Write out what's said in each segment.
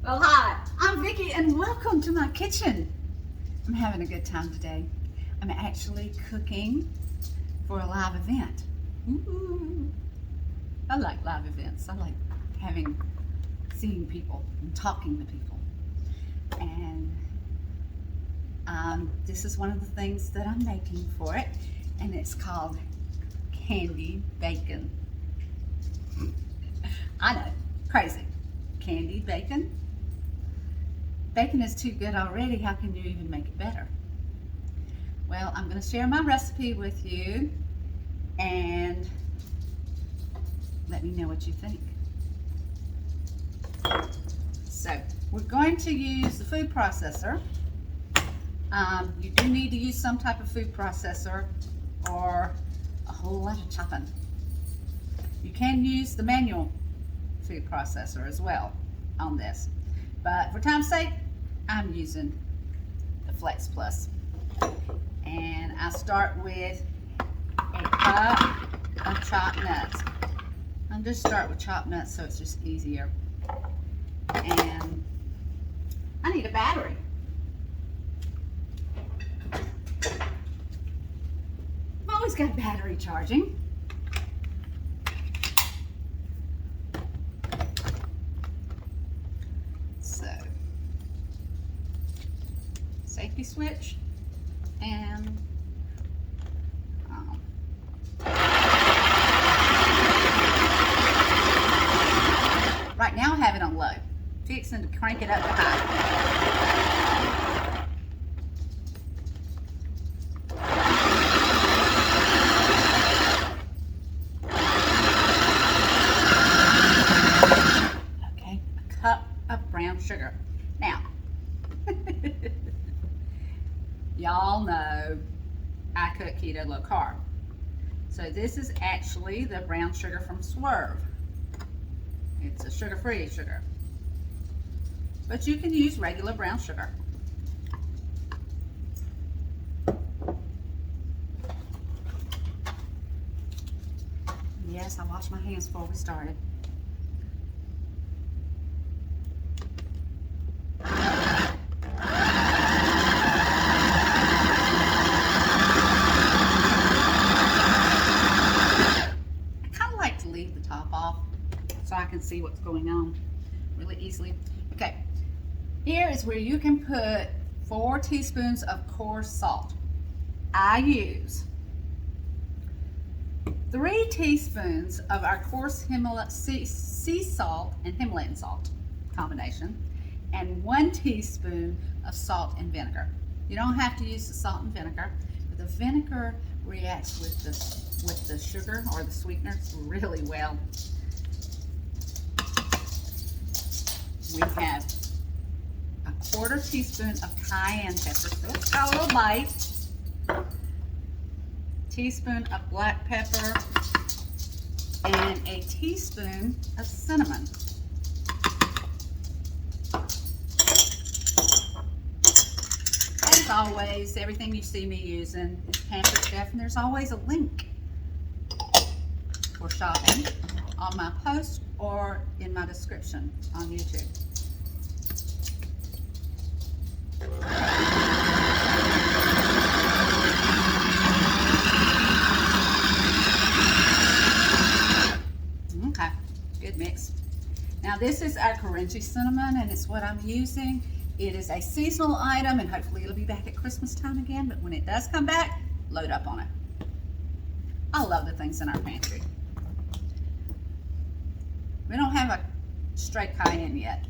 Well, hi, I'm Vicki and welcome to my kitchen. I'm having a good time today. I'm actually cooking for a live event. Ooh. I like live events. I like seeing people and talking to people. And this is one of the things that I'm making for it, and it's called candied bacon. I know, crazy. Candied bacon. Bacon is too good already. How can you even make it better? Well, I'm going to share my recipe with you and let me know what you think. So, we're going to use the food processor. You do need to use some type of food processor or a whole lot of chopping. You can use the manual food processor as well on this, but for time's sake, I'm using the Flex Plus. And I start with a cup of chopped nuts. I'll just start with chopped nuts so it's just easier. And I need a battery. I've always got battery charging. So, safety switch and right now I have it on low. Fixing to crank it up to high. Okay, a cup of brown sugar. Now, y'all know I cook keto low carb. So this is actually the brown sugar from Swerve. It's a sugar-free sugar. But you can use regular brown sugar. Yes, I washed my hands before we started. Leave the top off so I can see what's going on really easily. Okay, here is where you can put 4 teaspoons of coarse salt. I use 3 teaspoons of our coarse sea salt and Himalayan salt combination, and 1 teaspoon of salt and vinegar. You don't have to use the salt and vinegar, but the vinegar reacts with the sugar or the sweetener really well. We have a 1/4 teaspoon of cayenne pepper, so it's got a little bite. Teaspoon of black pepper and a teaspoon of cinnamon. As always, everything you see me using is Pampered Chef, and there's always a link for shopping on my post or in my description on YouTube. Okay, good mix. Now this is our crunchy cinnamon, and it's what I'm using. It is a seasonal item, and hopefully it'll be back at Christmas time again, but when it does come back, load up on it. I love the things in our pantry. We don't have a straight cayenne yet.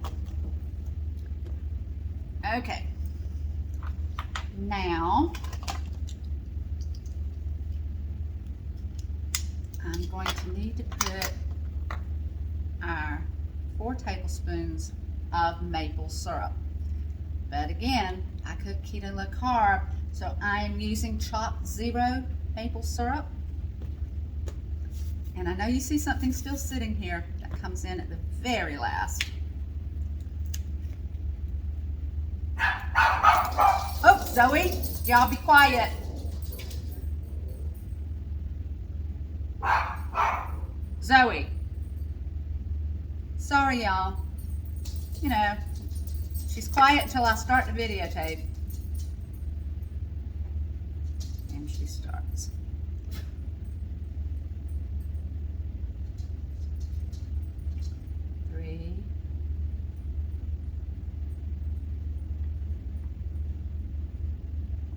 Okay. Now, I'm going to need to put our 4 tablespoons of maple syrup. But again, I cook keto low carb, so I am using chopped zero maple syrup. And I know you see something still sitting here that comes in at the very last. Oh, Zoe, y'all be quiet. Zoe. Sorry, y'all. you know, she's quiet until I start the videotape. And she starts. Three.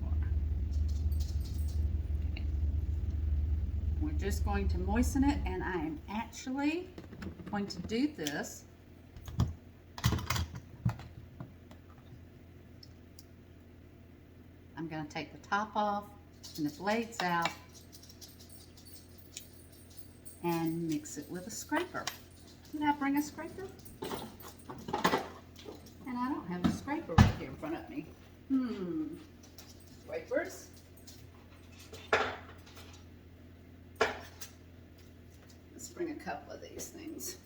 Four. Okay. We're just going to moisten it, and I am actually going to do this I'm going to take the top off and the blades out and mix it with a scraper. Did I bring a scraper? And I don't have a scraper right here in front of me. Scrapers. Let's bring a couple of these things.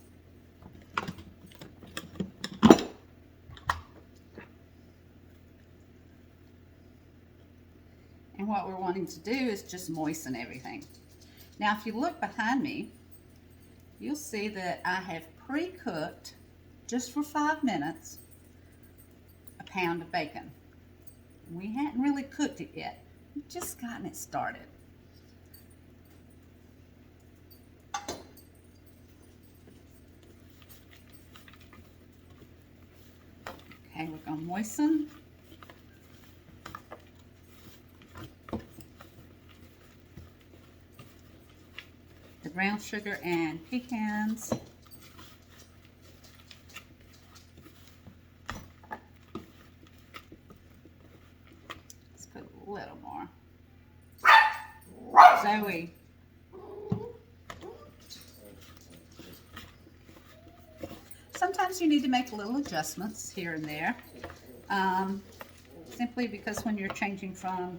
And what we're wanting to do is just moisten everything. Now, if you look behind me, you'll see that I have pre-cooked, just for 5 minutes, a pound of bacon. We hadn't really cooked it yet. We've just gotten it started. Okay, we're going to moisten. The brown sugar and pecans. Let's put a little more. Zoe. Sometimes you need to make little adjustments here and there, simply because when you're changing from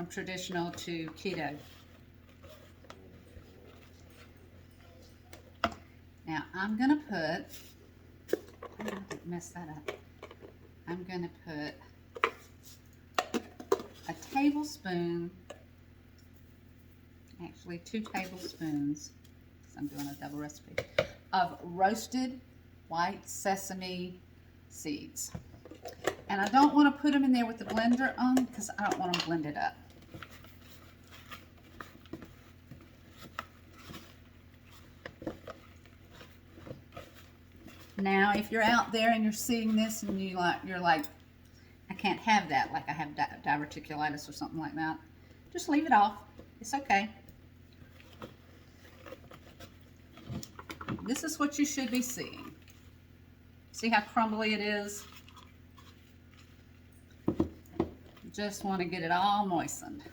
traditional to keto. Now I'm gonna put, I didn't mess that up. I'm gonna put a tablespoon, actually 2 tablespoons, because I'm doing a double recipe, of roasted white sesame seeds. And I don't want to put them in there with the blender on because I don't want them blended up. Now, if you're out there and you're seeing this and you're like, I can't have that, like I have diverticulitis or something like that, just leave it off. It's okay. This is what you should be seeing. See how crumbly it is? Just want to get it all moistened.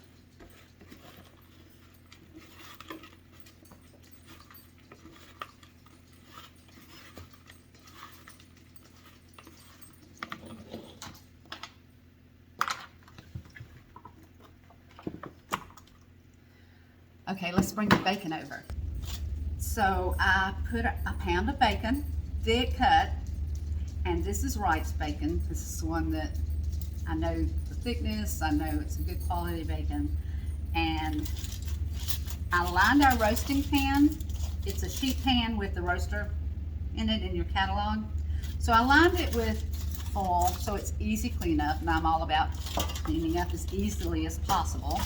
Okay, let's bring the bacon over. So I put a pound of bacon, thick cut, and this is Wright's bacon. This is the one that I know the thickness, I know it's a good quality bacon. And I lined our roasting pan. It's a sheet pan with the roaster in it in your catalog. So I lined it with foil so it's easy cleanup, and I'm all about cleaning up as easily as possible.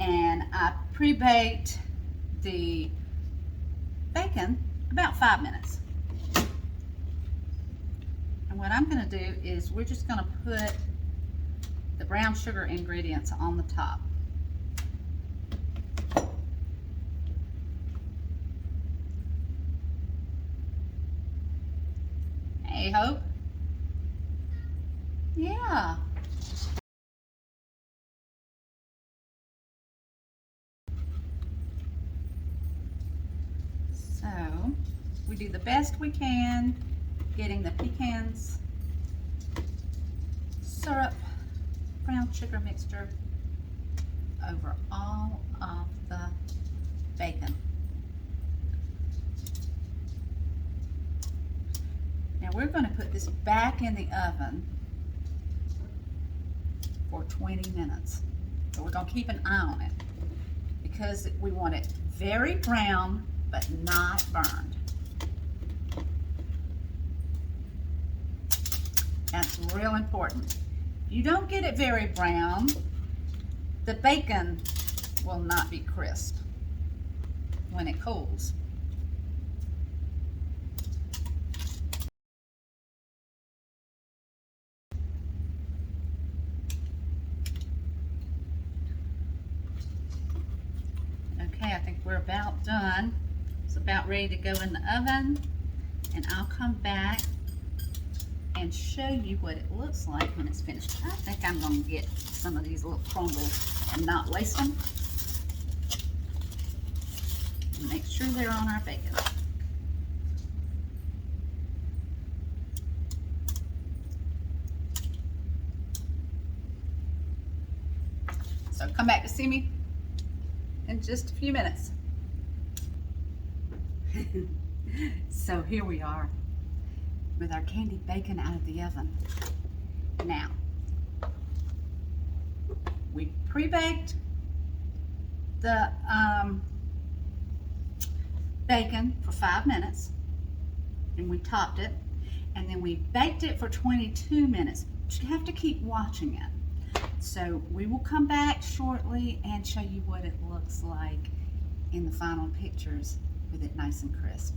And I pre-baked the bacon about 5 minutes. And what I'm going to do is we're just going to put the brown sugar ingredients on the top. Hey, Hope. Yeah. So we do the best we can getting the pecans, syrup, brown sugar mixture over all of the bacon. Now we're going to put this back in the oven for 20 minutes. So we're going to keep an eye on it because we want it very brown but not burned. That's real important. You don't get it very brown, the bacon will not be crisp when it cools. Okay, I think we're about done. It's about ready to go in the oven, and I'll come back and show you what it looks like when it's finished. I think I'm going to get some of these little crumbles and not waste them. And make sure they're on our bacon. So come back to see me in just a few minutes. So here we are with our candied bacon out of the oven. Now, we pre-baked the bacon for 5 minutes, and we topped it, and then we baked it for 22 minutes. But you have to keep watching it. So we will come back shortly and show you what it looks like in the final pictures with it nice and crisp.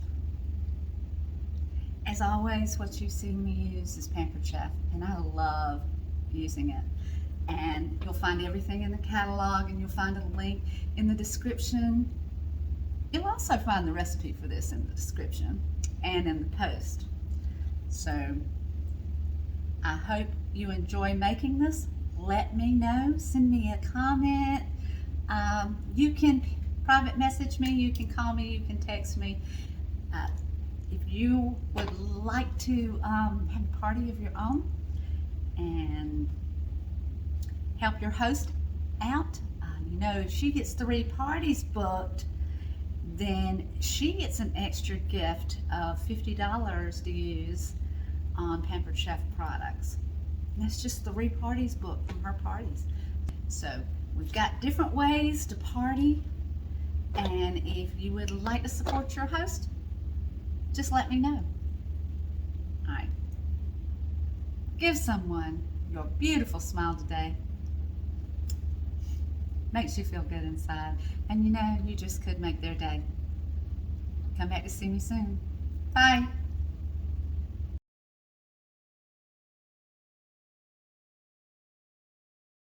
As always, what you see me use is Pampered Chef, and I love using it. And you'll find everything in the catalog, and you'll find a link in the description. You'll also find the recipe for this in the description and in the post. So I hope you enjoy making this. Let me know, send me a comment. You can private message me, you can call me, you can text me. If you would like to have a party of your own and help your host out, you know, if she gets 3 parties booked, then she gets an extra gift of $50 to use on Pampered Chef products. And that's just 3 parties booked from her parties. So we've got different ways to party, and if you would like to support your host, just let me know. All right. Give someone your beautiful smile today. Makes you feel good inside. And you know, you just could make their day. Come back to see me soon. Bye.